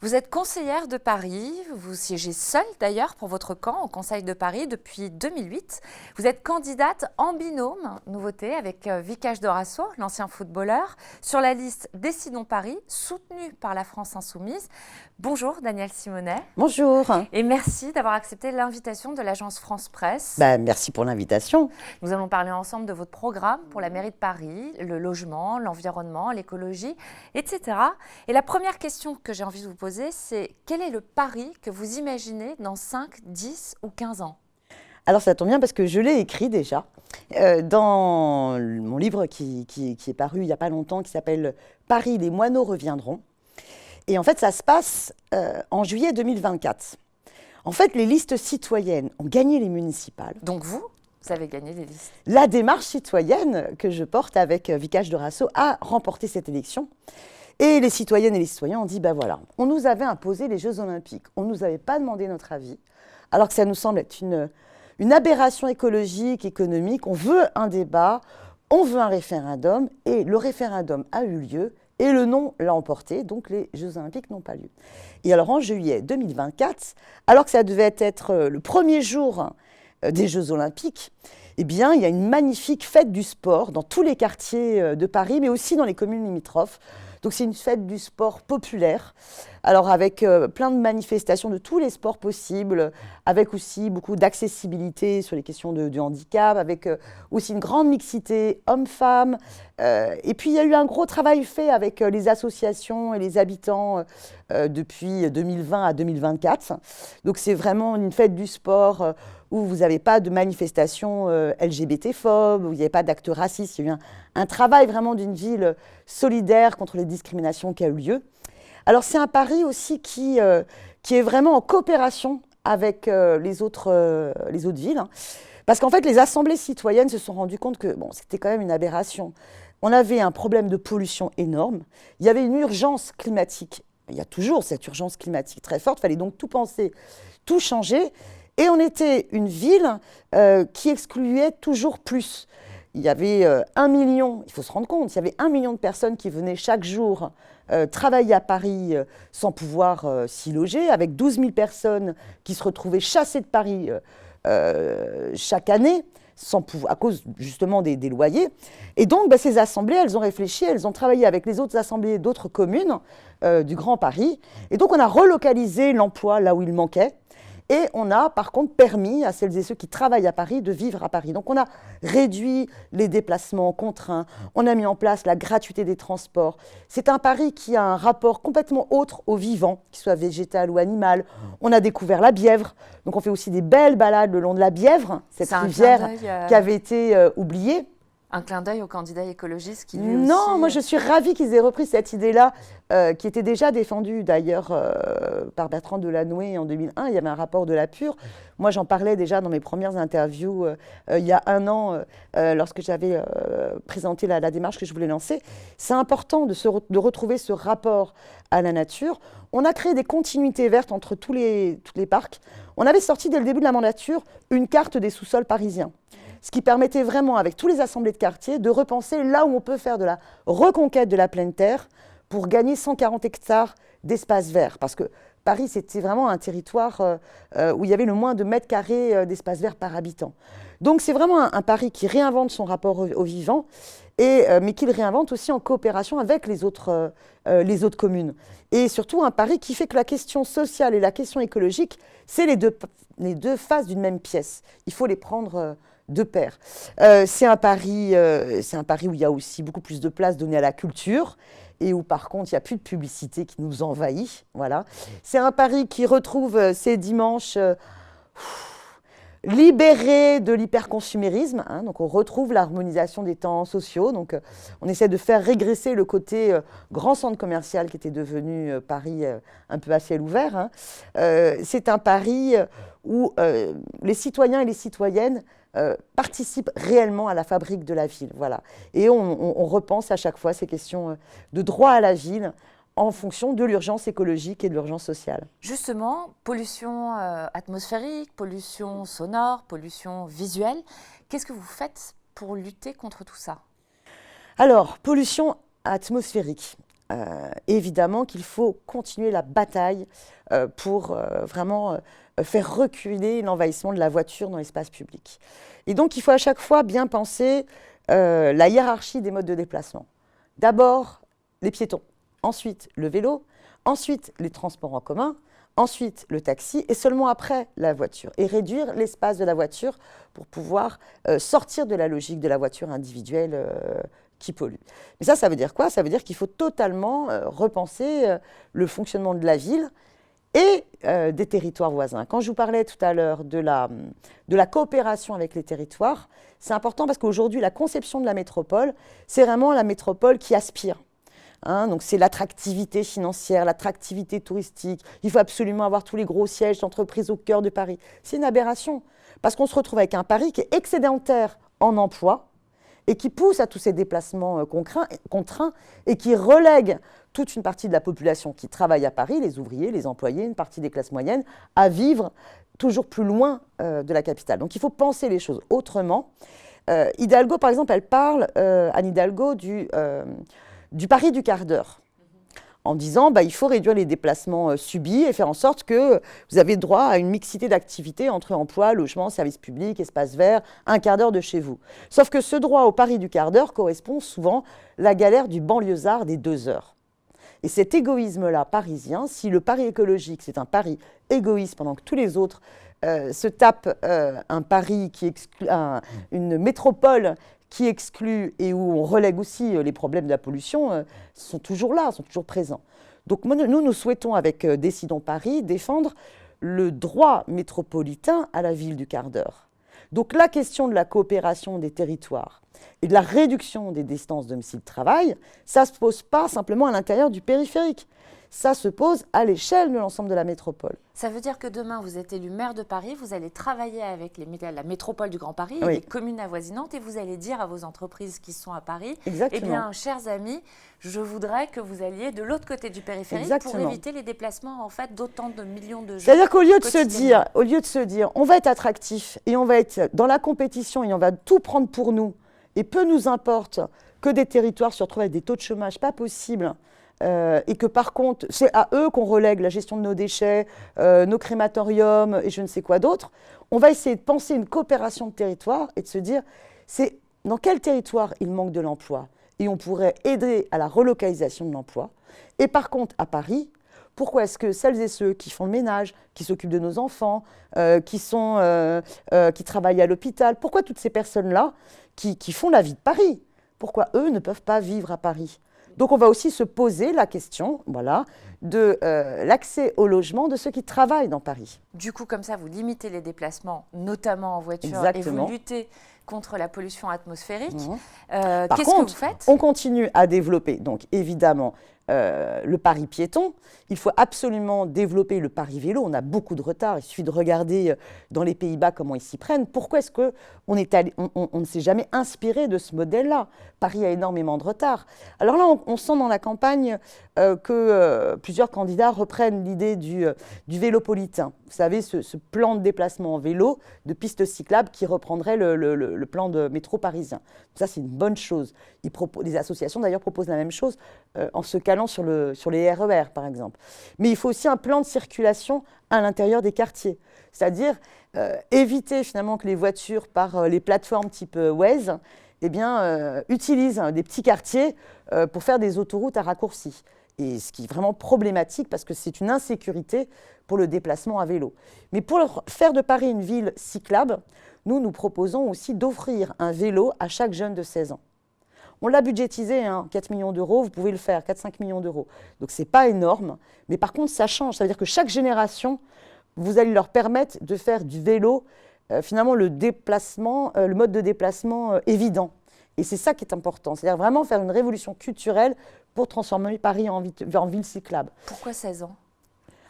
Vous êtes conseillère de Paris, vous siégez seule d'ailleurs pour votre camp au Conseil de Paris depuis 2008. Vous êtes candidate en binôme, nouveauté, avec Vicage Dorasso, l'ancien footballeur, sur la liste Décidons Paris, soutenue par la France Insoumise. Bonjour Danielle Simonet. Bonjour. Et merci d'avoir accepté l'invitation de l'agence France Presse. Merci pour l'invitation. Nous allons parler ensemble de votre programme pour la mairie de Paris, le logement, l'environnement, l'écologie, etc. Et la première question que j'ai envie de vous poser, c'est quel est le Paris que vous imaginez dans 5, 10 ou 15 ans ? Alors ça tombe bien parce que je l'ai écrit déjà dans mon livre qui est paru il n'y a pas longtemps, qui s'appelle « Paris, les moineaux reviendront ». Et en fait, ça se passe en juillet 2024. En fait, les listes citoyennes ont gagné les municipales. Donc vous avez gagné les listes. La démarche citoyenne que je porte avec Vicage Dorasso a remporté cette élection. Et les citoyennes et les citoyens ont dit, voilà, on nous avait imposé les Jeux Olympiques, on ne nous avait pas demandé notre avis, alors que ça nous semble être une aberration écologique, économique. On veut un débat, on veut un référendum, et le référendum a eu lieu, et le non l'a emporté, donc les Jeux Olympiques n'ont pas lieu. Et alors en juillet 2024, alors que ça devait être le premier jour des Jeux Olympiques, eh bien, il y a une magnifique fête du sport dans tous les quartiers de Paris, mais aussi dans les communes limitrophes. Donc c'est une fête du sport populaire, alors avec plein de manifestations de tous les sports possibles, avec aussi beaucoup d'accessibilité sur les questions du handicap, avec aussi une grande mixité hommes-femmes. Et puis il y a eu un gros travail fait avec les associations et les habitants depuis 2020 à 2024. Donc c'est vraiment une fête du sport où vous n'avez pas de manifestations LGBT-phobes, où il n'y avait pas d'actes racistes. Il y a eu un travail vraiment d'une ville solidaire contre les discriminations qui a eu lieu. Alors c'est un Paris aussi qui est vraiment en coopération avec les autres villes, hein, parce qu'en fait les assemblées citoyennes se sont rendues compte que c'était quand même une aberration. On avait un problème de pollution énorme, il y avait une urgence climatique, il y a toujours cette urgence climatique très forte, il fallait donc tout penser, tout changer, et on était une ville qui excluait toujours plus. Il y avait 1 million, il faut se rendre compte, il y avait 1 million de personnes qui venaient chaque jour travailler à Paris sans pouvoir s'y loger, avec 12 000 personnes qui se retrouvaient chassées de Paris chaque année, à cause justement des loyers. Et donc, ces assemblées, elles ont réfléchi, elles ont travaillé avec les autres assemblées d'autres communes du Grand Paris. Et donc, on a relocalisé l'emploi là où il manquait. Et on a par contre permis à celles et ceux qui travaillent à Paris de vivre à Paris. Donc on a réduit les déplacements contraints, on a mis en place la gratuité des transports. C'est un Paris qui a un rapport complètement autre au vivant, qu'il soit végétal ou animal. On a découvert la Bièvre, donc on fait aussi des belles balades le long de la Bièvre, cette rivière qui avait été oubliée. Un clin d'œil au candidat écologiste qui lui Non, aussi... moi je suis ravie qu'ils aient repris cette idée-là, qui était déjà défendue d'ailleurs par Bertrand Delanoë en 2001. Il y avait un rapport de la Pure. Moi j'en parlais déjà dans mes premières interviews il y a 1 an, lorsque j'avais présenté la démarche que je voulais lancer. C'est important de retrouver ce rapport à la nature. On a créé des continuités vertes entre tous les parcs. On avait sorti dès le début de la mandature une carte des sous-sols parisiens. Ce qui permettait vraiment, avec tous les assemblées de quartier, de repenser là où on peut faire de la reconquête de la pleine terre pour gagner 140 hectares d'espace vert. Parce que Paris, c'était vraiment un territoire où il y avait le moins de mètres carrés d'espace vert par habitant. Donc c'est vraiment un Paris qui réinvente son rapport au vivant, mais qui le réinvente aussi en coopération avec les autres communes. Et surtout un Paris qui fait que la question sociale et la question écologique, c'est les deux faces d'une même pièce. Il faut les prendre de pair. C'est un Paris où il y a aussi beaucoup plus de place donnée à la culture et où par contre il n'y a plus de publicité qui nous envahit. Voilà. C'est un Paris qui retrouve ses dimanches libérés de l'hyperconsumérisme, hein, donc on retrouve l'harmonisation des temps sociaux, donc on essaie de faire régresser le côté grand centre commercial qui était devenu Paris un peu à ciel ouvert. Hein. C'est un Paris où les citoyens et les citoyennes participent réellement à la fabrique de la ville. Voilà. Et on repense à chaque fois ces questions de droit à la ville en fonction de l'urgence écologique et de l'urgence sociale. Justement, pollution atmosphérique, pollution sonore, pollution visuelle, qu'est-ce que vous faites pour lutter contre tout ça ? Alors, pollution atmosphérique. évidemment qu'il faut continuer la bataille pour vraiment faire reculer l'envahissement de la voiture dans l'espace public. Et donc, il faut à chaque fois bien penser la hiérarchie des modes de déplacement. D'abord, les piétons, ensuite le vélo, ensuite les transports en commun, ensuite le taxi et seulement après la voiture. Et réduire l'espace de la voiture pour pouvoir sortir de la logique de la voiture individuelle qui pollue. Mais ça veut dire quoi? Ça veut dire qu'il faut totalement repenser le fonctionnement de la ville et des territoires voisins. Quand je vous parlais tout à l'heure de la coopération avec les territoires, c'est important parce qu'aujourd'hui, la conception de la métropole, c'est vraiment la métropole qui aspire. Donc c'est l'attractivité financière, l'attractivité touristique. Il faut absolument avoir tous les gros sièges d'entreprises au cœur de Paris. C'est une aberration, parce qu'on se retrouve avec un Paris qui est excédentaire en emploi et qui pousse à tous ces déplacements contraints et qui relègue toute une partie de la population qui travaille à Paris, les ouvriers, les employés, une partie des classes moyennes, à vivre toujours plus loin de la capitale. Donc il faut penser les choses autrement. Hidalgo, par exemple, elle parle, Anne Hidalgo, du pari du quart d'heure, en disant il faut réduire les déplacements subis et faire en sorte que vous avez droit à une mixité d'activités entre emploi, logement, services publics, espaces verts, un quart d'heure de chez vous. Sauf que ce droit au pari du quart d'heure correspond souvent à la galère du banlieusard des 2 heures. Et cet égoïsme-là parisien, si le pari écologique, c'est un pari égoïste pendant que tous les autres se tapent un pari qui exclut une métropole qui exclut et où on relègue aussi les problèmes de la pollution, sont toujours là, sont toujours présents. Donc nous souhaitons avec Décidons Paris défendre le droit métropolitain à la ville du quart d'heure. Donc la question de la coopération des territoires et de la réduction des distances domicile-travail, ça ne se pose pas simplement à l'intérieur du périphérique. Ça se pose à l'échelle de l'ensemble de la métropole. Ça veut dire que demain, vous êtes élu maire de Paris, vous allez travailler avec la métropole du Grand Paris, oui, les communes avoisinantes, et vous allez dire à vos entreprises qui sont à Paris, exactement, eh bien, chers amis, je voudrais que vous alliez de l'autre côté du périphérique exactement, pour éviter les déplacements en fait, d'autant de millions de gens. C'est-à-dire qu'au lieu de se dire, on va être attractif et on va être dans la compétition et on va tout prendre pour nous, et peu nous importe que des territoires se retrouvent avec des taux de chômage pas possibles, et que par contre, c'est à eux qu'on relègue la gestion de nos déchets, nos crématoriums et je ne sais quoi d'autre, on va essayer de penser une coopération de territoire et de se dire, c'est dans quel territoire il manque de l'emploi et on pourrait aider à la relocalisation de l'emploi. Et par contre, à Paris, pourquoi est-ce que celles et ceux qui font le ménage, qui s'occupent de nos enfants, qui travaillent à l'hôpital, pourquoi toutes ces personnes-là qui font la vie de Paris, pourquoi eux ne peuvent pas vivre à Paris? Donc on va aussi se poser la question de l'accès au logement de ceux qui travaillent dans Paris. Du coup, comme ça, vous limitez les déplacements, notamment en voiture, exactement, et vous luttez contre la pollution atmosphérique. Par qu'est-ce contre, que vous faites? On continue à développer, donc évidemment, le pari piéton. Il faut absolument développer le pari vélo. On a beaucoup de retard. Il suffit de regarder dans les Pays-Bas comment ils s'y prennent. Pourquoi est-ce qu'on ne s'est jamais inspiré de ce modèle-là? Paris a énormément de retard. Alors là, on sent dans la campagne que plusieurs candidats reprennent l'idée du vélopolitain. Vous savez, ce plan de déplacement en vélo, de pistes cyclables qui reprendrait le plan de métro parisien. Ça, c'est une bonne chose. Les associations, d'ailleurs, proposent la même chose en se calant sur les RER, par exemple. Mais il faut aussi un plan de circulation à l'intérieur des quartiers. C'est-à-dire éviter finalement que les voitures, par les plateformes type Waze, utilisent des petits quartiers pour faire des autoroutes à raccourcis. Et ce qui est vraiment problématique parce que c'est une insécurité pour le déplacement à vélo. Mais pour faire de Paris une ville cyclable, nous proposons aussi d'offrir un vélo à chaque jeune de 16 ans. On l'a budgétisé, 4 millions d'euros, vous pouvez le faire, 4-5 millions d'euros. Donc ce n'est pas énorme, mais par contre ça change. Ça veut dire que chaque génération, vous allez leur permettre de faire du vélo, finalement le mode de déplacement évident. Et c'est ça qui est important, c'est-à-dire vraiment faire une révolution culturelle pour transformer Paris en ville cyclable. Pourquoi 16 ans?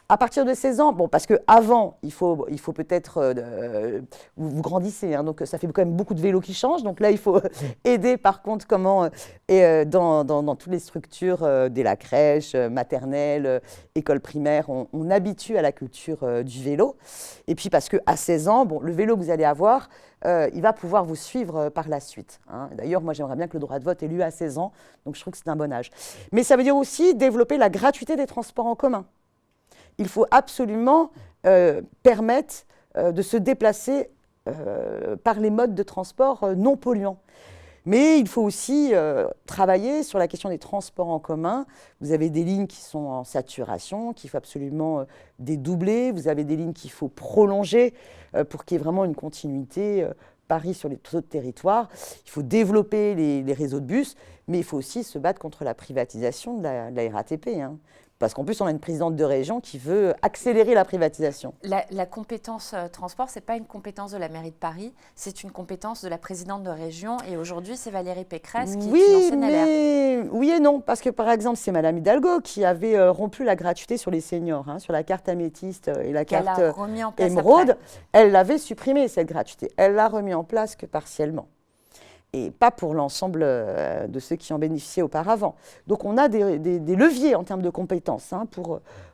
À partir de 16 ans, bon, parce qu'avant, il faut peut-être, vous grandissez, hein, donc ça fait quand même beaucoup de vélos qui changent. Donc là, il faut aider, par contre, dans toutes les structures, dès la crèche, maternelle, école primaire, on habitue à la culture du vélo. Et puis parce qu'à 16 ans, bon, le vélo que vous allez avoir, il va pouvoir vous suivre par la suite, hein. D'ailleurs, moi, j'aimerais bien que le droit de vote ait lieu à 16 ans, donc je trouve que c'est un bon âge. Mais ça veut dire aussi développer la gratuité des transports en commun. Il faut absolument permettre de se déplacer par les modes de transport non polluants. Mais il faut aussi travailler sur la question des transports en commun. Vous avez des lignes qui sont en saturation, qu'il faut absolument dédoubler. Vous avez des lignes qu'il faut prolonger pour qu'il y ait vraiment une continuité Paris sur les autres territoires. Il faut développer les réseaux de bus, mais il faut aussi se battre contre la privatisation de la RATP, hein. Parce qu'en plus, on a une présidente de région qui veut accélérer la privatisation. La compétence transport, ce n'est pas une compétence de la mairie de Paris, c'est une compétence de la présidente de région. Et aujourd'hui, c'est Valérie Pécresse qui est une ancienne LR. Oui et non, parce que par exemple, c'est Madame Hidalgo qui avait rompu la gratuité sur les seniors, hein, sur la carte améthyste et la carte émeraude. Elle l'avait supprimée, cette gratuité. Elle l'a remis en place que partiellement. Et pas pour l'ensemble de ceux qui en bénéficiaient auparavant. Donc on a des leviers en termes de compétences, hein,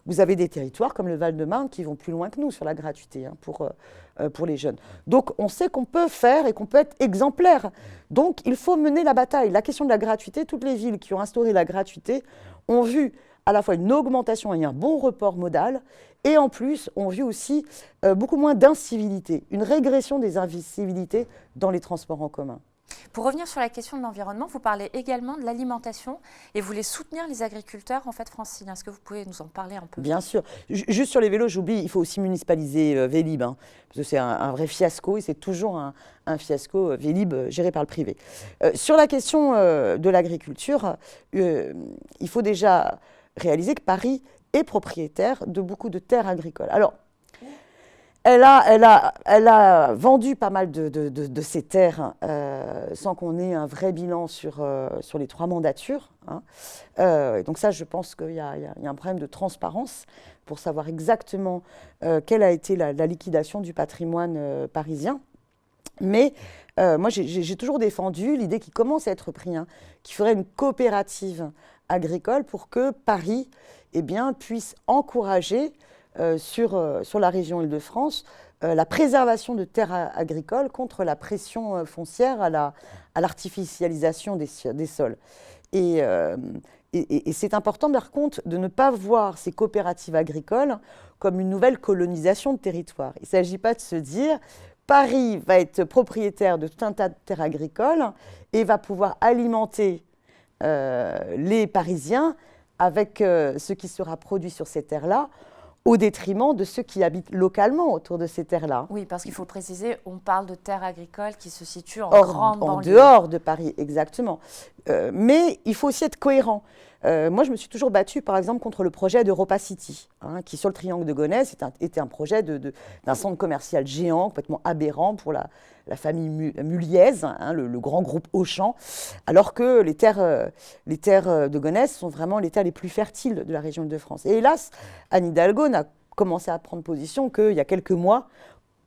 vous avez des territoires comme le Val-de-Marne qui vont plus loin que nous sur la gratuité, hein, pour les jeunes. Donc on sait qu'on peut faire et qu'on peut être exemplaire. Donc il faut mener la bataille. La question de la gratuité, toutes les villes qui ont instauré la gratuité ont vu à la fois une augmentation et un bon report modal, et en plus ont vu aussi beaucoup moins d'incivilité, une régression des incivilités dans les transports en commun. Pour revenir sur la question de l'environnement, vous parlez également de l'alimentation et vous voulez soutenir les agriculteurs en fait franciliens. Est-ce que vous pouvez nous en parler un peu? Bien sûr. Juste sur les vélos, j'oublie, il faut aussi municipaliser Vélib, hein, parce que c'est un vrai fiasco et c'est toujours un fiasco, Vélib géré par le privé. Sur la question de l'agriculture, il faut déjà réaliser que Paris est propriétaire de beaucoup de terres agricoles. Alors, elle a vendu pas mal de ses terres sans qu'on ait un vrai bilan sur les 3 mandatures, hein. Donc ça, je pense qu'il y a un problème de transparence pour savoir exactement quelle a été la liquidation du patrimoine parisien. Mais moi, j'ai toujours défendu l'idée qui commence à être prise, hein, qu'il faudrait une coopérative agricole pour que Paris puisse encourager sur la région Île-de-France, la préservation de terres agricoles contre la pression foncière à l'artificialisation des sols. Et c'est important, par contre, de ne pas voir ces coopératives agricoles comme une nouvelle colonisation de territoire. Il ne s'agit pas de se dire Paris va être propriétaire de tout un tas de terres agricoles et va pouvoir alimenter les Parisiens avec ce qui sera produit sur ces terres-là, au détriment de ceux qui habitent localement autour de ces terres-là. Oui, parce qu'il faut préciser, on parle de terres agricoles qui se situent en grande banlieue. En dehors de Paris, exactement. Mais il faut aussi être cohérent. Moi, je me suis toujours battue, par exemple, contre le projet d'Europa City, hein, qui, sur le triangle de Gonesse, était un projet d'un centre commercial géant, complètement aberrant pour la famille Muliez, hein, le grand groupe Auchan, alors que les terres de Gonesse sont vraiment les terres les plus fertiles de la région Île-de-France. Et hélas, Anne Hidalgo n'a commencé à prendre position qu'il y a quelques mois,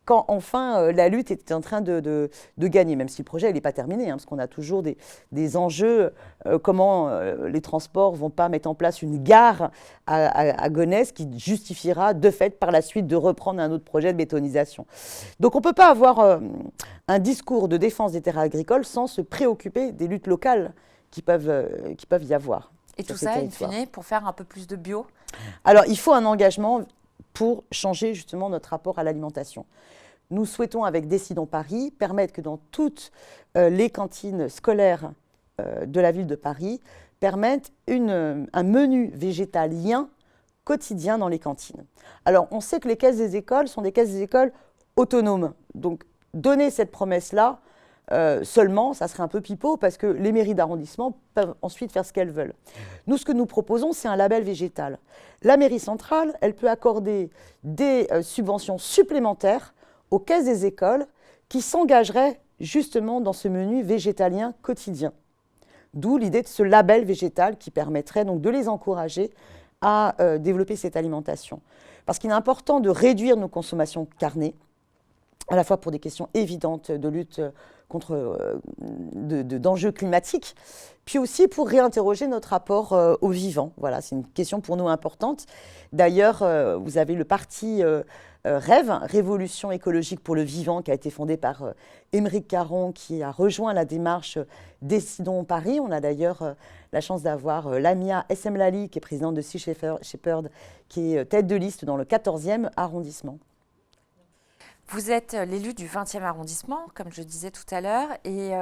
quand enfin la lutte était en train de gagner, même si le projet n'est pas terminé, hein, parce qu'on a toujours des enjeux, comment les transports ne vont pas mettre en place une gare à Gonesse qui justifiera de fait par la suite de reprendre un autre projet de bétonisation. Donc on ne peut pas avoir un discours de défense des terres agricoles sans se préoccuper des luttes locales qui peuvent y avoir. Et tout ça, in fine, pour faire un peu plus de bio? Alors il faut un engagement pour changer justement notre rapport à l'alimentation. Nous souhaitons, avec Décidons Paris, permettre que dans toutes les cantines scolaires de la ville de Paris, permettent un menu végétalien quotidien dans les cantines. Alors, on sait que les caisses des écoles sont des caisses des écoles autonomes. Donc, donner cette promesse-là, seulement, ça serait un peu pipeau parce que les mairies d'arrondissement peuvent ensuite faire ce qu'elles veulent. Nous, ce que nous proposons, c'est un label végétal. La mairie centrale, elle peut accorder des subventions supplémentaires aux caisses des écoles qui s'engageraient justement dans ce menu végétalien quotidien. D'où l'idée de ce label végétal qui permettrait donc de les encourager à développer cette alimentation. Parce qu'il est important de réduire nos consommations carnées, à la fois pour des questions évidentes de lutte contre d'enjeux climatiques, puis aussi pour réinterroger notre rapport au vivant. Voilà, c'est une question pour nous importante. D'ailleurs, vous avez le parti REV, Révolution écologique pour le vivant, qui a été fondé par Émeric Caron, qui a rejoint la démarche Décidons Paris. On a d'ailleurs la chance d'avoir Lamia Essemlali, qui est présidente de Sea Shepherd, qui est tête de liste dans le 14e arrondissement. Vous êtes l'élu du 20e arrondissement, comme je disais tout à l'heure, et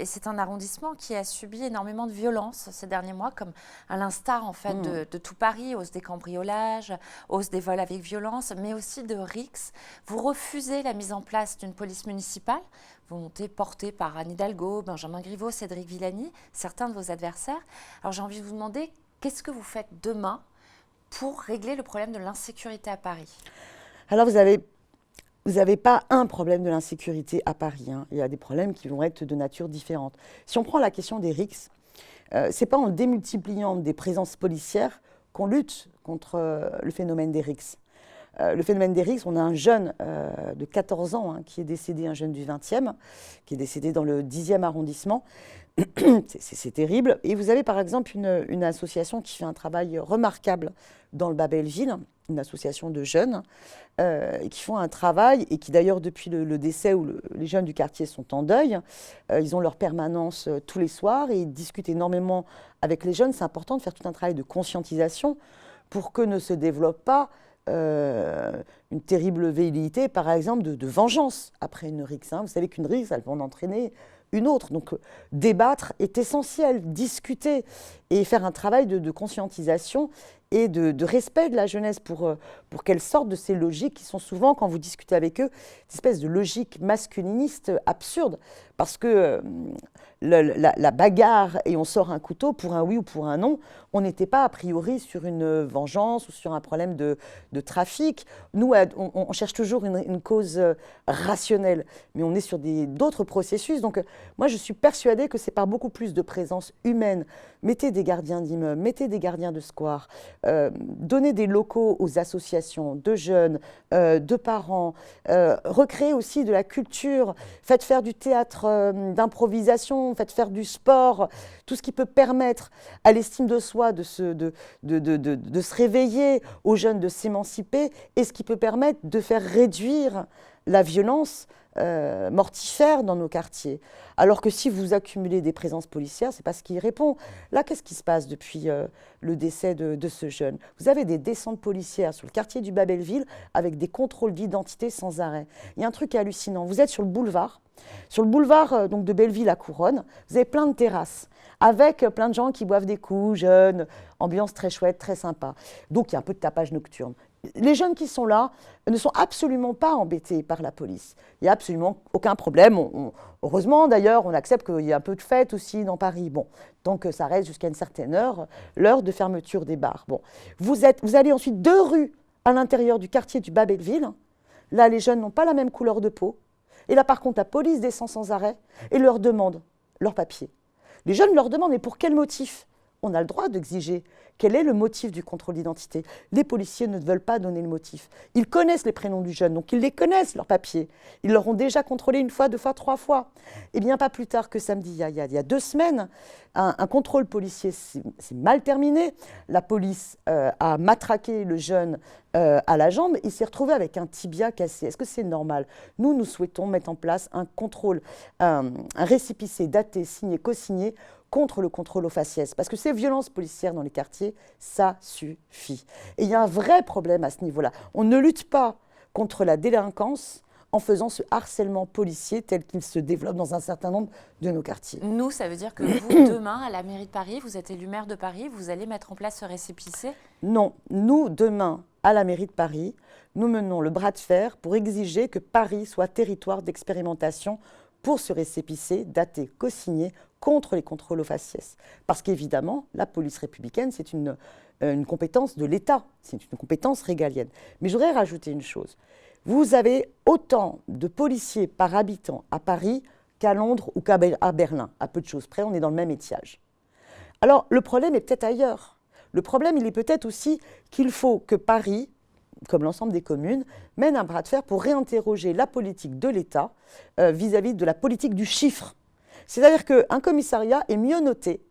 c'est un arrondissement qui a subi énormément de violences ces derniers mois, comme à l'instar en fait de tout Paris, hausse des cambriolages, hausse des vols avec violence, mais aussi de rixes. Vous refusez la mise en place d'une police municipale, volonté portée par Anne Hidalgo, Benjamin Griveaux, Cédric Villani, certains de vos adversaires. Alors j'ai envie de vous demander, qu'est-ce que vous faites demain pour régler le problème de l'insécurité à Paris? Alors vous n'avez pas un problème de l'insécurité à Paris, hein. Il y a des problèmes qui vont être de nature différente. Si on prend la question des rixes, ce n'est pas en démultipliant des présences policières qu'on lutte contre le phénomène des rixes. Le phénomène des rixes, on a un jeune de 14 ans hein, qui est décédé, un jeune du 20e, qui est décédé dans le 10e arrondissement. C'est terrible. Et vous avez par exemple une association qui fait un travail remarquable dans le Bas-Belleville, une association de jeunes qui font un travail et qui d'ailleurs depuis le décès où les jeunes du quartier sont en deuil, ils ont leur permanence tous les soirs et ils discutent énormément avec les jeunes. C'est important de faire tout un travail de conscientisation pour que ne se développe pas une terrible velléité, par exemple, de vengeance après une rixe. Hein. Vous savez qu'une rixe, elle peut en entraîner une autre. Donc, débattre est essentiel, discuter et faire un travail de conscientisation et de respect de la jeunesse pour qu'elle sorte de ces logiques qui sont souvent, quand vous discutez avec eux, des espèces de logiques masculinistes absurdes. Parce que la bagarre et on sort un couteau pour un oui ou pour un non, on n'était pas a priori sur une vengeance ou sur un problème de trafic. Nous, on cherche toujours une cause rationnelle, mais on est sur d'autres processus. Donc, moi, je suis persuadée que c'est par beaucoup plus de présence humaine. Mettez des gardiens d'immeubles, mettez des gardiens de square, donnez des locaux aux associations de jeunes, de parents, recréez aussi de la culture, faites faire du théâtre d'improvisation, faites faire du sport, tout ce qui peut permettre à l'estime de soi de se réveiller, aux jeunes de s'émanciper, et ce qui peut permettre de faire réduire la violence mortifère dans nos quartiers. Alors que si vous accumulez des présences policières, ce n'est pas ce qui répond. Là, qu'est-ce qui se passe depuis le décès de ce jeune? Vous avez des descentes policières sur le quartier du Bas-Belleville avec des contrôles d'identité sans arrêt. Il y a un truc hallucinant. Vous êtes sur le boulevard donc de Belleville à Couronne, vous avez plein de terrasses avec plein de gens qui boivent des coups, jeunes, ambiance très chouette, très sympa. Donc il y a un peu de tapage nocturne. Les jeunes qui sont là ne sont absolument pas embêtés par la police. Il n'y a absolument aucun problème. Heureusement, d'ailleurs, on accepte qu'il y a un peu de fête aussi dans Paris. Bon, tant que ça reste jusqu'à une certaine heure, l'heure de fermeture des bars. Bon, vous allez ensuite 2 rues à l'intérieur du quartier du Bas-Belleville. Là, les jeunes n'ont pas la même couleur de peau. Et là, par contre, la police descend sans arrêt et leur demande leurs papiers. Les jeunes leur demandent, mais pour quel motif? On a le droit d'exiger. Quel est le motif du contrôle d'identité? Les policiers ne veulent pas donner le motif. Ils connaissent les prénoms du jeune, donc ils les connaissent, leurs papiers. Ils leur ont déjà contrôlé 1 fois, 2 fois, 3 fois. Et bien, pas plus tard que samedi, il y a 2 semaines, un contrôle policier s'est mal terminé. La police a matraqué le jeune à la jambe. Il s'est retrouvé avec un tibia cassé. Est-ce que c'est normal? Nous souhaitons mettre en place un contrôle, un récépissé daté, signé, co-signé, contre le contrôle aux faciès. Parce que ces violences policières dans les quartiers, ça suffit. Et il y a un vrai problème à ce niveau-là. On ne lutte pas contre la délinquance en faisant ce harcèlement policier tel qu'il se développe dans un certain nombre de nos quartiers. Nous, ça veut dire que vous, demain, à la mairie de Paris, vous êtes élu maire de Paris, vous allez mettre en place ce récépissé? Non. Nous, demain, à la mairie de Paris, nous menons le bras de fer pour exiger que Paris soit territoire d'expérimentation pour ce récépissé daté, co-signé, contre les contrôles aux faciès. Parce qu'évidemment, la police républicaine, c'est une compétence de l'État, c'est une compétence régalienne. Mais je voudrais rajouter une chose. Vous avez autant de policiers par habitant à Paris qu'à Londres ou qu'à Berlin. À peu de choses près, on est dans le même étiage. Alors, le problème est peut-être ailleurs. Le problème, il est peut-être aussi qu'il faut que Paris, comme l'ensemble des communes, mène un bras de fer pour réinterroger la politique de l'État vis-à-vis de la politique du chiffre. C'est-à-dire qu'un commissariat est mieux noté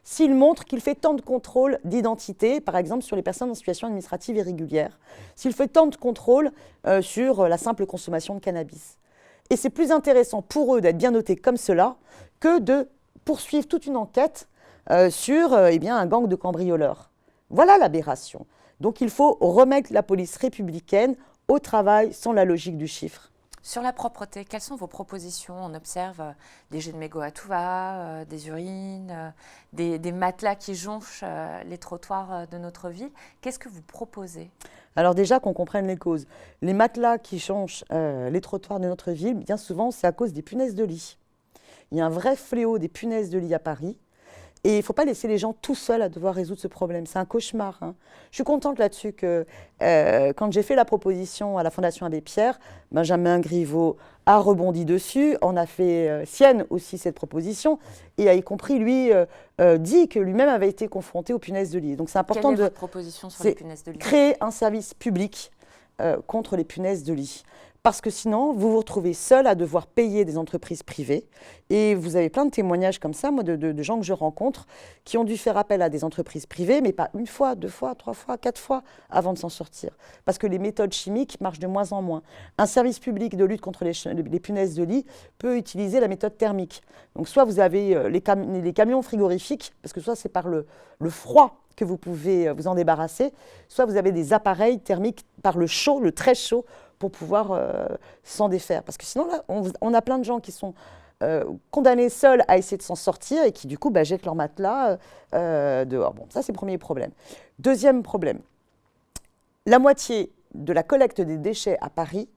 s'il montre qu'il fait tant de contrôles d'identité, par exemple sur les personnes en situation administrative irrégulière, s'il fait tant de contrôles sur la simple consommation de cannabis. Et c'est plus intéressant pour eux d'être bien notés comme cela que de poursuivre toute une enquête sur un gang de cambrioleurs. Voilà l'aberration. Donc il faut remettre la police républicaine au travail sans la logique du chiffre. Sur la propreté, quelles sont vos propositions? On observe des jets de mégots à tout va, des urines, des matelas qui jonchent les trottoirs de notre ville. Qu'est-ce que vous proposez? Alors déjà qu'on comprenne les causes. Les matelas qui jonchent les trottoirs de notre ville, bien souvent, c'est à cause des punaises de lit. Il y a un vrai fléau des punaises de lit à Paris. Et il ne faut pas laisser les gens tout seuls à devoir résoudre ce problème. C'est un cauchemar. Hein. Je suis contente là-dessus que quand j'ai fait la proposition à la Fondation Abbé Pierre, Benjamin Griveaux a rebondi dessus, en a fait sienne aussi cette proposition, et a y compris, lui, dit que lui-même avait été confronté aux punaises de lit. Donc c'est important Quelle est votre proposition sur les punaises de lit? Créer un service public contre les punaises de lit. Parce que sinon, vous vous retrouvez seul à devoir payer des entreprises privées. Et vous avez plein de témoignages comme ça, moi, de gens que je rencontre, qui ont dû faire appel à des entreprises privées, mais pas une fois, 2 fois, 3 fois, 4 fois, avant de s'en sortir. Parce que les méthodes chimiques marchent de moins en moins. Un service public de lutte contre les punaises de lit peut utiliser la méthode thermique. Donc soit vous avez les camions frigorifiques, parce que soit c'est par le froid que vous pouvez vous en débarrasser, soit vous avez des appareils thermiques par le chaud, le très chaud, pour pouvoir s'en défaire. Parce que sinon, là, on a plein de gens qui sont condamnés seuls à essayer de s'en sortir et qui, du coup, jettent leur matelas dehors. Bon, ça, c'est le premier problème. Deuxième problème, la moitié de la collecte des déchets à Paris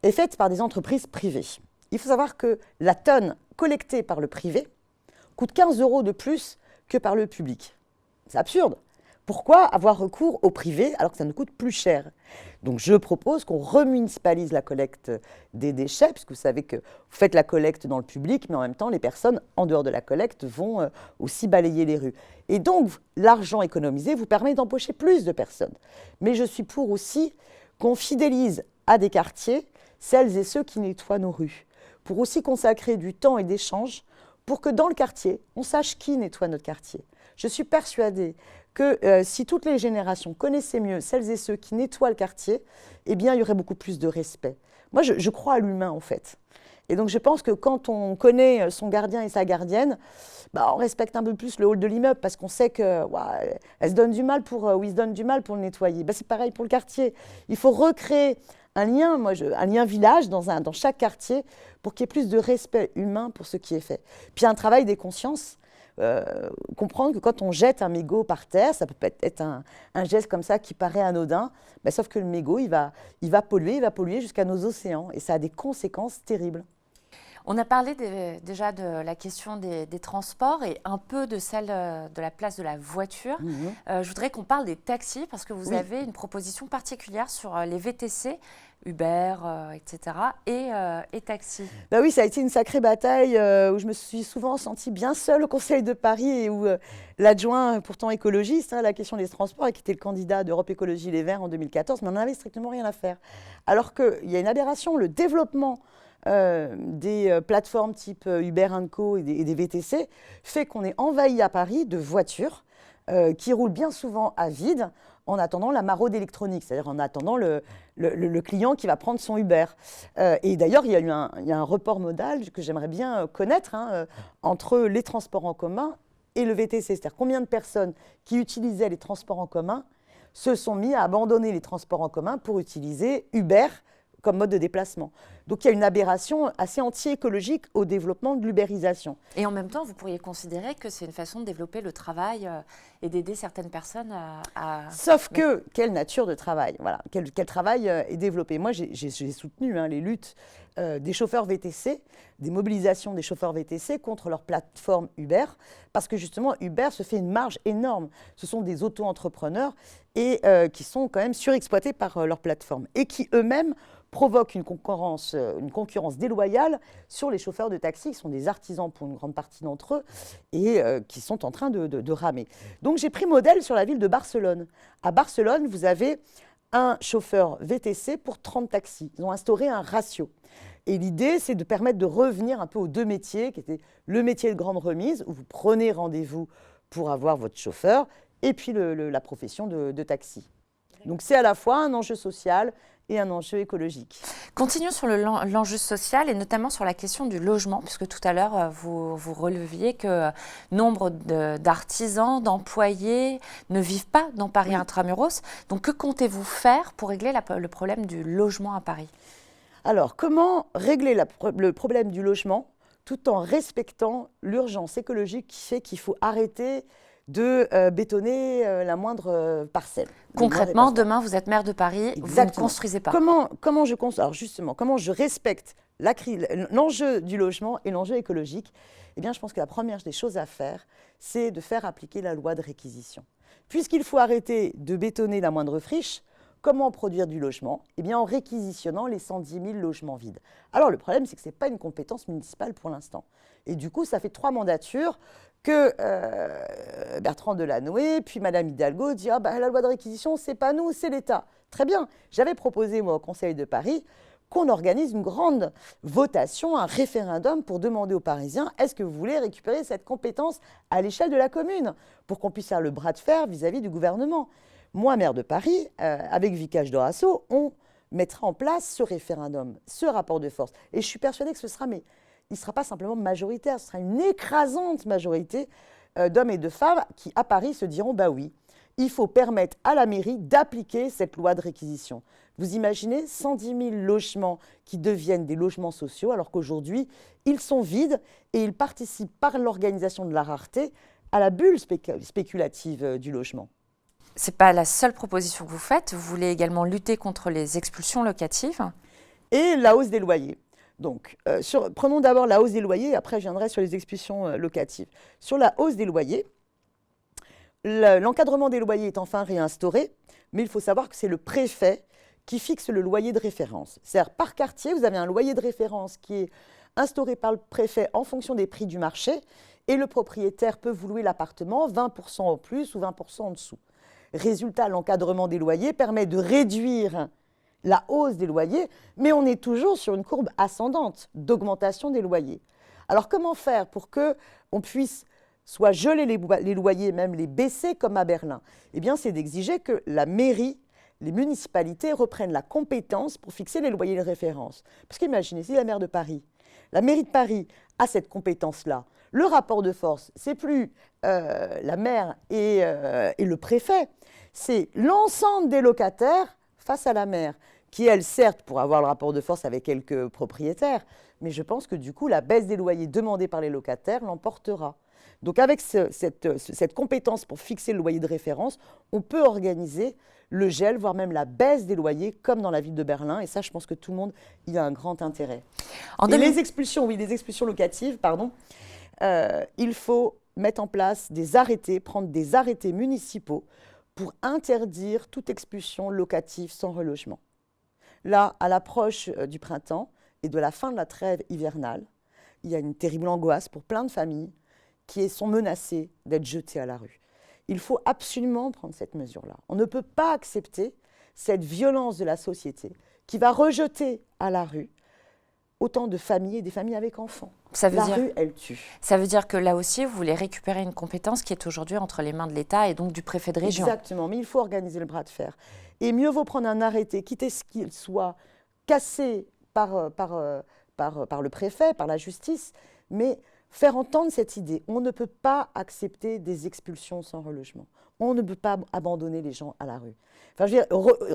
est faite par des entreprises privées. Il faut savoir que la tonne collectée par le privé coûte 15 € de plus que par le public. C'est absurde. Pourquoi avoir recours au privé alors que ça nous coûte plus cher? Donc je propose qu'on remunicipalise la collecte des déchets, puisque vous savez que vous faites la collecte dans le public, mais en même temps, les personnes en dehors de la collecte vont aussi balayer les rues. Et donc, l'argent économisé vous permet d'embaucher plus de personnes. Mais je suis pour aussi qu'on fidélise à des quartiers celles et ceux qui nettoient nos rues, pour aussi consacrer du temps et d'échange pour que dans le quartier, on sache qui nettoie notre quartier. Je suis persuadée que si toutes les générations connaissaient mieux celles et ceux qui nettoient le quartier, eh bien, il y aurait beaucoup plus de respect. Moi, je crois à l'humain, en fait. Et donc, je pense que quand on connaît son gardien et sa gardienne, on respecte un peu plus le hall de l'immeuble parce qu'on sait qu'elle se donne du mal ou il se donne du mal pour le nettoyer. C'est pareil pour le quartier. Il faut recréer un lien village dans chaque quartier pour qu'il y ait plus de respect humain pour ce qui est fait. Puis un travail des consciences. Comprendre que quand on jette un mégot par terre, ça peut être un geste comme ça qui paraît anodin, sauf que le mégot, il va polluer jusqu'à nos océans et ça a des conséquences terribles. On a parlé déjà de la question des transports et un peu de celle de la place de la voiture. Je voudrais qu'on parle des taxis parce que vous avez une proposition particulière sur les VTC, Uber, etc. et taxis. Oui, ça a été une sacrée bataille où je me suis souvent sentie bien seule au Conseil de Paris et où l'adjoint, pourtant écologiste, la question des transports, et qui était le candidat d'Europe Écologie Les Verts en 2014, n'en avait strictement rien à faire. Alors qu'il y a une aberration, le développement des plateformes type Uber & Co et des VTC fait qu'on est envahi à Paris de voitures qui roulent bien souvent à vide en attendant la maraude électronique, c'est-à-dire en attendant le client qui va prendre son Uber. Et d'ailleurs, il y a un report modal que j'aimerais bien connaître entre les transports en commun et le VTC. C'est-à-dire combien de personnes qui utilisaient les transports en commun se sont mis à abandonner les transports en commun pour utiliser Uber comme mode de déplacement. Donc il y a une aberration assez anti-écologique au développement de l'ubérisation. Et en même temps, vous pourriez considérer que c'est une façon de développer le travail et d'aider certaines personnes à... Sauf que, quelle nature de travail, voilà, quel travail est développé. Moi, j'ai soutenu les luttes des chauffeurs VTC, des mobilisations des chauffeurs VTC contre leur plateforme Uber, parce que justement, Uber se fait une marge énorme. Ce sont des auto-entrepreneurs et qui sont quand même surexploités par leur plateforme et qui eux-mêmes provoquent une concurrence une concurrence déloyale sur les chauffeurs de taxi, qui sont des artisans pour une grande partie d'entre eux, et qui sont en train de ramer. Donc j'ai pris modèle sur la ville de Barcelone. À Barcelone, vous avez un chauffeur VTC pour 30 taxis. Ils ont instauré un ratio. Et l'idée, c'est de permettre de revenir un peu aux deux métiers, qui étaient le métier de grande remise, où vous prenez rendez-vous pour avoir votre chauffeur, et puis la profession de taxi. Donc c'est à la fois un enjeu social et un enjeu écologique. Continuons sur l'enjeu social et notamment sur la question du logement, puisque tout à l'heure, vous releviez que nombre d'artisans, d'employés ne vivent pas dans Paris intramuros. Donc que comptez-vous faire pour régler le problème du logement à Paris ? Alors, comment régler le problème du logement tout en respectant l'urgence écologique qui fait qu'il faut arrêter de bétonner la moindre parcelle. Concrètement, demain, vous êtes maire de Paris, Exactement. Vous ne construisez pas. Alors justement, comment je respecte l'enjeu du logement et l'enjeu écologique? Eh bien, je pense que la première des choses à faire, c'est de faire appliquer la loi de réquisition. Puisqu'il faut arrêter de bétonner la moindre friche, comment produire du logement? Eh bien, en réquisitionnant les 110 000 logements vides. Alors, le problème, c'est que ce n'est pas une compétence municipale pour l'instant. Et du coup, ça fait 3 mandatures que Bertrand Delanoë, puis Madame Hidalgo dit la loi de réquisition, c'est pas nous, c'est l'État. Très bien. J'avais proposé, moi, au Conseil de Paris, qu'on organise une grande votation, un référendum pour demander aux Parisiens, est-ce que vous voulez récupérer cette compétence à l'échelle de la commune, pour qu'on puisse faire le bras de fer vis-à-vis du gouvernement. Moi, maire de Paris, avec Vicage Dorasso, on mettra en place ce référendum, ce rapport de force. Et je suis persuadée que ce sera, mais il ne sera pas simplement majoritaire, ce sera une écrasante majorité d'hommes et de femmes qui, à Paris, se diront, bah oui, il faut permettre à la mairie d'appliquer cette loi de réquisition. Vous imaginez 110 000 logements qui deviennent des logements sociaux, alors qu'aujourd'hui, ils sont vides et ils participent par l'organisation de la rareté à la bulle spéculative du logement. Ce n'est pas la seule proposition que vous faites. Vous voulez également lutter contre les expulsions locatives. Et la hausse des loyers. Donc, prenons d'abord la hausse des loyers, après je viendrai sur les expulsions locatives. Sur la hausse des loyers, l'encadrement des loyers est enfin réinstauré, mais il faut savoir que c'est le préfet qui fixe le loyer de référence. C'est-à-dire, par quartier, vous avez un loyer de référence qui est instauré par le préfet en fonction des prix du marché, et le propriétaire peut vous louer l'appartement 20% au plus ou 20% en dessous. Résultat, l'encadrement des loyers permet de réduire la hausse des loyers, mais on est toujours sur une courbe ascendante d'augmentation des loyers. Alors comment faire pour qu'on puisse soit geler les loyers, même les baisser comme à Berlin? Eh bien, c'est d'exiger que la mairie, les municipalités reprennent la compétence pour fixer les loyers de référence. Parce qu'imaginez, si la mairie de Paris a cette compétence-là, le rapport de force, c'est plus la maire et le préfet, c'est l'ensemble des locataires face à la maire, qui, elle, certes, pour avoir le rapport de force avec quelques propriétaires, mais je pense que du coup, la baisse des loyers demandée par les locataires l'emportera. Donc avec cette compétence pour fixer le loyer de référence, on peut organiser le gel, voire même la baisse des loyers, comme dans la ville de Berlin. Et ça, je pense que tout le monde y a un grand intérêt. Les expulsions locatives, il faut mettre en place des arrêtés, prendre des arrêtés municipaux pour interdire toute expulsion locative sans relogement. Là, à l'approche du printemps et de la fin de la trêve hivernale, il y a une terrible angoisse pour plein de familles qui sont menacées d'être jetées à la rue. Il faut absolument prendre cette mesure-là. On ne peut pas accepter cette violence de la société qui va rejeter à la rue autant de familles et des familles avec enfants. Rue, elle tue. Ça veut dire que là aussi, vous voulez récupérer une compétence qui est aujourd'hui entre les mains de l'État et donc du préfet de région. Exactement, mais il faut organiser le bras de fer. Et mieux vaut prendre un arrêté, quitte à ce qu'il soit cassé par le préfet, par la justice, mais faire entendre cette idée. On ne peut pas accepter des expulsions sans relogement. On ne peut pas abandonner les gens à la rue. Enfin, je veux dire,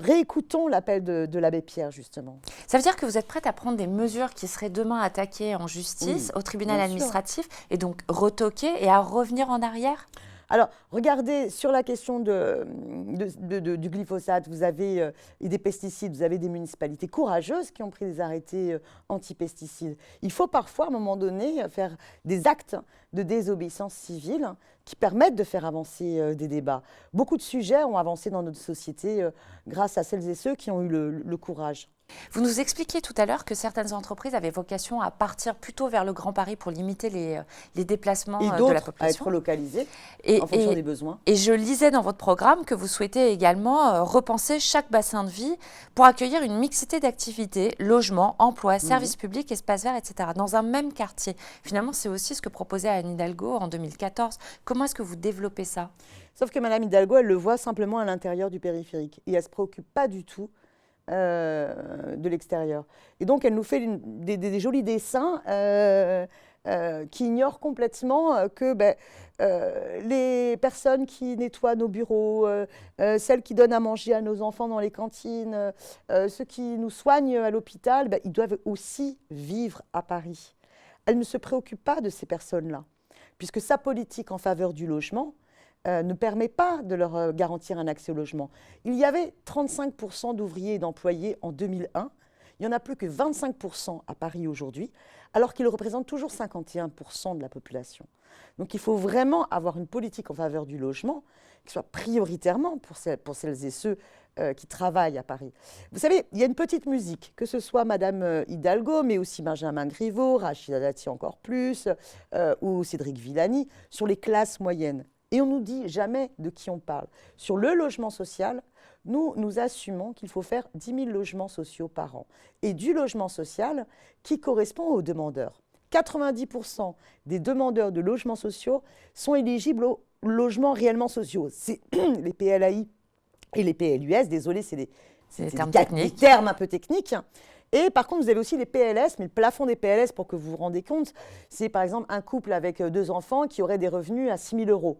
réécoutons l'appel de l'abbé Pierre, justement. Ça veut dire que vous êtes prête à prendre des mesures qui seraient demain attaquées en justice, au tribunal administratif, et donc retoquées et à revenir en arrière ? Alors, regardez, sur la question du glyphosate, vous avez et des pesticides, vous avez des municipalités courageuses qui ont pris des arrêtés anti-pesticides. Il faut parfois, à un moment donné, faire des actes de désobéissance civile qui permettent de faire avancer des débats. Beaucoup de sujets ont avancé dans notre société grâce à celles et ceux qui ont eu le courage. Vous nous expliquiez tout à l'heure que certaines entreprises avaient vocation à partir plutôt vers le Grand Paris pour limiter les déplacements Et de la d'autres à population. être localisés Et, en fonction et- des besoins. et je lisais dans votre programme que vous souhaitez également repenser chaque bassin de vie pour accueillir une mixité d'activités, logements, emplois, services publics, espaces verts, etc. dans un même quartier. Finalement, c'est aussi ce que proposait Anne Hidalgo en 2014. Comment est-ce que vous développez ça? Sauf que Madame Hidalgo, elle le voit simplement à l'intérieur du périphérique. Et elle ne se préoccupe pas du tout de l'extérieur. Et donc, elle nous fait des jolis dessins qui ignorent complètement que les personnes qui nettoient nos bureaux, celles qui donnent à manger à nos enfants dans les cantines, ceux qui nous soignent à l'hôpital, ils doivent aussi vivre à Paris. Elle ne se préoccupe pas de ces personnes-là, puisque sa politique en faveur du logement ne permet pas de leur garantir un accès au logement. Il y avait 35% d'ouvriers et d'employés en 2001. Il n'y en a plus que 25% à Paris aujourd'hui, alors qu'ils représentent toujours 51% de la population. Donc il faut vraiment avoir une politique en faveur du logement qui soit prioritairement pour celles et ceux qui travaillent à Paris. Vous savez, il y a une petite musique, que ce soit Madame Hidalgo, mais aussi Benjamin Griveaux, Rachida Dati encore plus, ou Cédric Villani, sur les classes moyennes. Et on ne nous dit jamais de qui on parle. Sur le logement social, nous assumons qu'il faut faire 10 000 logements sociaux par an. Et du logement social qui correspond aux demandeurs. 90% des demandeurs de logements sociaux sont éligibles aux logements réellement sociaux. C'est les PLAI et les PLUS, désolé, c'est des termes un peu techniques. Et par contre, vous avez aussi les PLS, mais le plafond des PLS, pour que vous vous rendiez compte, c'est par exemple un couple avec 2 enfants qui aurait des revenus à 6 000 euros.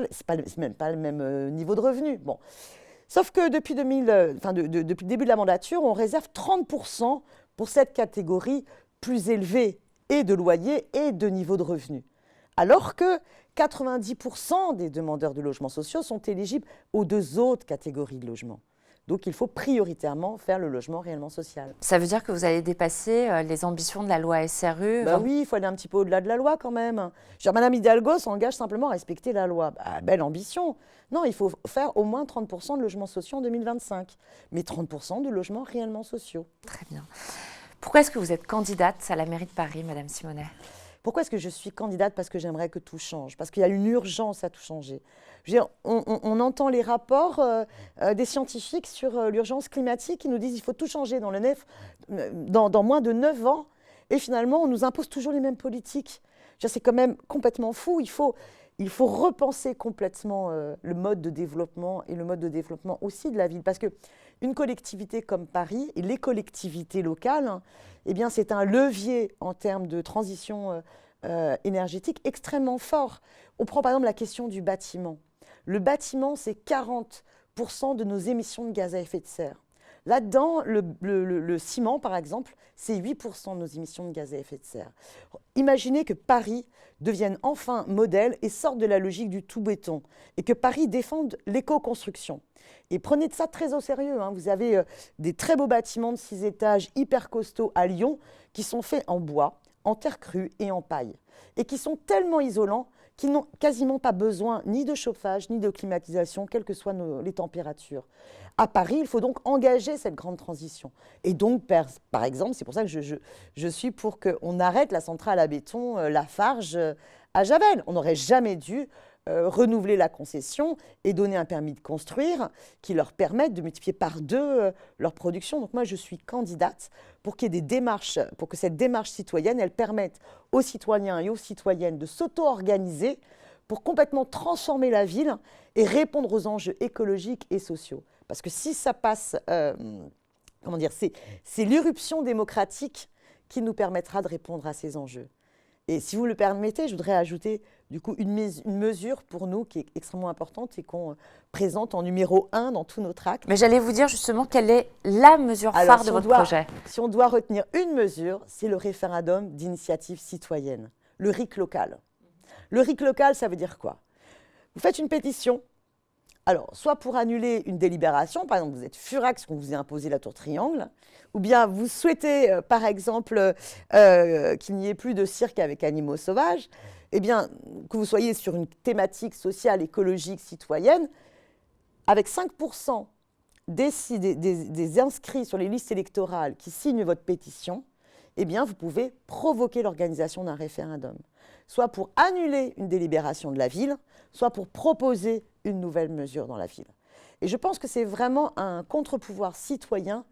C'est même pas le même niveau de revenu. Bon. Sauf que depuis depuis le début de la mandature, on réserve 30% pour cette catégorie plus élevée et de loyer et de niveau de revenu. Alors que 90% des demandeurs de logements sociaux sont éligibles aux 2 autres catégories de logements. Donc, il faut prioritairement faire le logement réellement social. Ça veut dire que vous allez dépasser les ambitions de la loi SRU? Oui, il faut aller un petit peu au-delà de la loi quand même. Madame Hidalgo s'engage simplement à respecter la loi. Belle ambition. Non, il faut faire au moins 30% de logements sociaux en 2025, mais 30% de logements réellement sociaux. Très bien. Pourquoi est-ce que vous êtes candidate à la mairie de Paris, Madame Simonet? Pourquoi est-ce que je suis candidate? Parce que j'aimerais que tout change, parce qu'il y a une urgence à tout changer. On entend les rapports des scientifiques sur l'urgence climatique qui nous disent qu'il faut tout changer dans moins de 9 ans, et finalement on nous impose toujours les mêmes politiques. C'est quand même complètement fou. Il faut repenser complètement le mode de développement et le mode de développement aussi de la ville, parce qu'une collectivité comme Paris et les collectivités locales, c'est un levier en termes de transition énergétique extrêmement fort. On prend par exemple la question du bâtiment. Le bâtiment, c'est 40% de nos émissions de gaz à effet de serre. Là-dedans, le ciment, par exemple, c'est 8% de nos émissions de gaz à effet de serre. Imaginez que Paris devienne enfin modèle et sorte de la logique du tout-béton, et que Paris défende l'éco-construction. Et prenez de ça très au sérieux. Vous avez des très beaux bâtiments de 6 étages hyper costauds à Lyon qui sont faits en bois, en terre crue et en paille, et qui sont tellement isolants qu'ils n'ont quasiment pas besoin ni de chauffage, ni de climatisation, quelles que soient les températures. À Paris, il faut donc engager cette grande transition. Et donc, par exemple, c'est pour ça que je suis pour qu'on arrête la centrale à béton Lafarge à Javel. On n'aurait jamais dû renouveler la concession et donner un permis de construire qui leur permette de multiplier par 2 leur production. Donc moi, je suis candidate pour qu'il y ait des démarches, pour que cette démarche citoyenne, elle permette aux citoyens et aux citoyennes de s'auto-organiser pour complètement transformer la ville et répondre aux enjeux écologiques et sociaux. Parce que si ça passe, c'est l'irruption démocratique qui nous permettra de répondre à ces enjeux. Et si vous le permettez, je voudrais ajouter du coup une mesure pour nous qui est extrêmement importante et qu'on présente en numéro 1 dans tous nos tracts. Mais j'allais vous dire justement quelle est la mesure phare de votre projet. Si on doit retenir une mesure, c'est le référendum d'initiative citoyenne, le RIC local. Le RIC local, ça veut dire quoi? Vous faites une pétition. Alors, soit pour annuler une délibération, par exemple, vous êtes furax qu'on vous ait imposé la tour triangle, ou bien vous souhaitez, par exemple, qu'il n'y ait plus de cirque avec animaux sauvages, que vous soyez sur une thématique sociale, écologique, citoyenne, avec 5% des inscrits sur les listes électorales qui signent votre pétition, eh bien, vous pouvez provoquer l'organisation d'un référendum, soit pour annuler une délibération de la ville, soit pour proposer une nouvelle mesure dans la ville. Et je pense que c'est vraiment un contre-pouvoir citoyen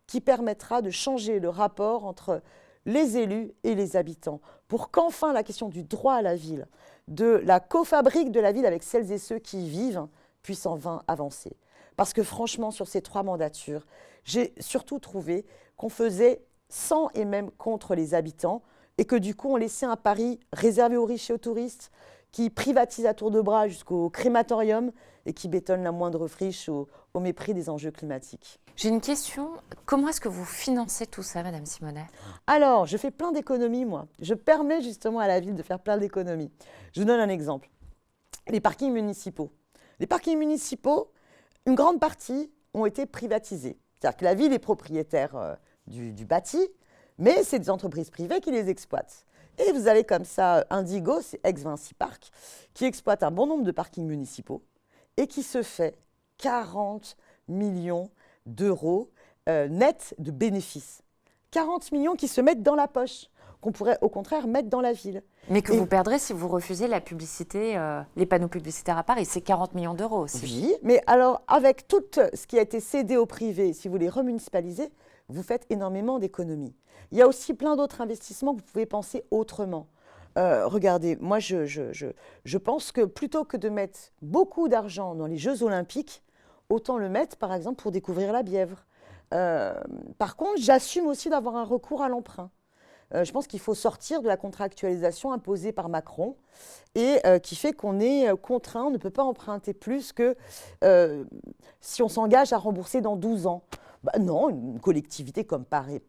qui permettra de changer le rapport entre les élus et les habitants, pour qu'enfin la question du droit à la ville, de la cofabrique de la ville avec celles et ceux qui y vivent, puisse enfin avancer. Parce que franchement, sur ces 3 mandatures, j'ai surtout trouvé qu'on faisait sans et même contre les habitants, et que du coup, on laissait un Paris réservé aux riches et aux touristes, qui privatise à tour de bras jusqu'au crématorium et qui bétonne la moindre friche au mépris des enjeux climatiques. J'ai une question. Comment est-ce que vous financez tout ça, Madame Simonet? Alors, je fais plein d'économies, moi. Je permets justement à la ville de faire plein d'économies. Je vous donne un exemple. Les parkings municipaux. Les parkings municipaux, une grande partie ont été privatisés. C'est-à-dire que la ville est propriétaire du bâti, mais c'est des entreprises privées qui les exploitent. Et vous avez comme ça Indigo, c'est ex-Vinci Park, qui exploite un bon nombre de parkings municipaux et qui se fait 40 millions d'euros nets de bénéfices. 40 millions qui se mettent dans la poche, qu'on pourrait au contraire mettre dans la ville. Mais que vous perdrez si vous refusez la publicité, les panneaux publicitaires à Paris, c'est 40 millions d'euros aussi. Oui, mais alors avec tout ce qui a été cédé au privé, si vous les remunicipalisez, vous faites énormément d'économies. Il y a aussi plein d'autres investissements que vous pouvez penser autrement. Regardez, moi je pense que plutôt que de mettre beaucoup d'argent dans les Jeux Olympiques, autant le mettre par exemple pour découvrir la Bièvre. Par contre, j'assume aussi d'avoir un recours à l'emprunt. Je pense qu'il faut sortir de la contractualisation imposée par Macron et qui fait qu'on est contraint, on ne peut pas emprunter plus que si on s'engage à rembourser dans 12 ans. Bah non, une collectivité comme Paris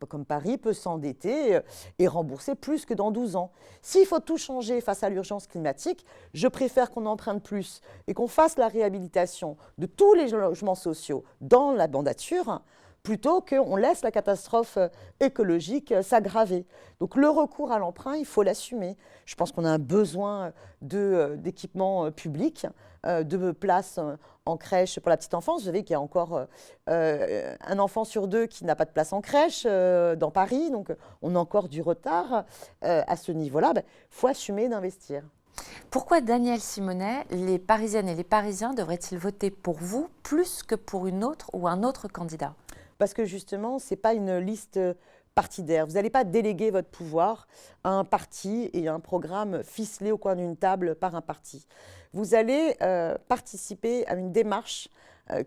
peut s'endetter et rembourser plus que dans 12 ans. S'il faut tout changer face à l'urgence climatique, je préfère qu'on emprunte plus et qu'on fasse la réhabilitation de tous les logements sociaux dans la mandature, plutôt qu'on laisse la catastrophe écologique s'aggraver. Donc le recours à l'emprunt, il faut l'assumer. Je pense qu'on a un besoin d'équipements publics, de places en crèche pour la petite enfance. Vous savez qu'il y a encore un enfant sur 2 qui n'a pas de place en crèche dans Paris, donc on a encore du retard à ce niveau-là. Il faut assumer d'investir. Pourquoi, Danielle Simonet, les Parisiennes et les Parisiens devraient-ils voter pour vous plus que pour une autre ou un autre candidat ? Parce que justement, ce n'est pas une liste partidaire. Vous n'allez pas déléguer votre pouvoir à un parti et à un programme ficelé au coin d'une table par un parti. Vous allez participer à une démarche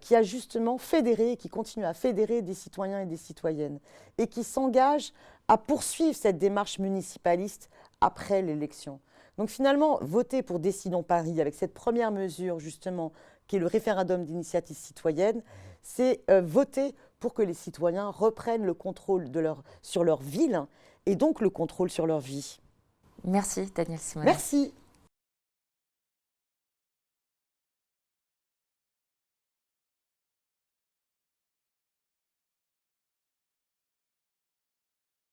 qui a justement fédéré, qui continue à fédérer des citoyens et des citoyennes et qui s'engage à poursuivre cette démarche municipaliste après l'élection. Donc finalement, voter pour Décidons Paris avec cette première mesure justement qui est le référendum d'initiative citoyenne, c'est voter pour que les citoyens reprennent le contrôle sur leur ville et donc le contrôle sur leur vie. Merci Danielle Simonet. Merci.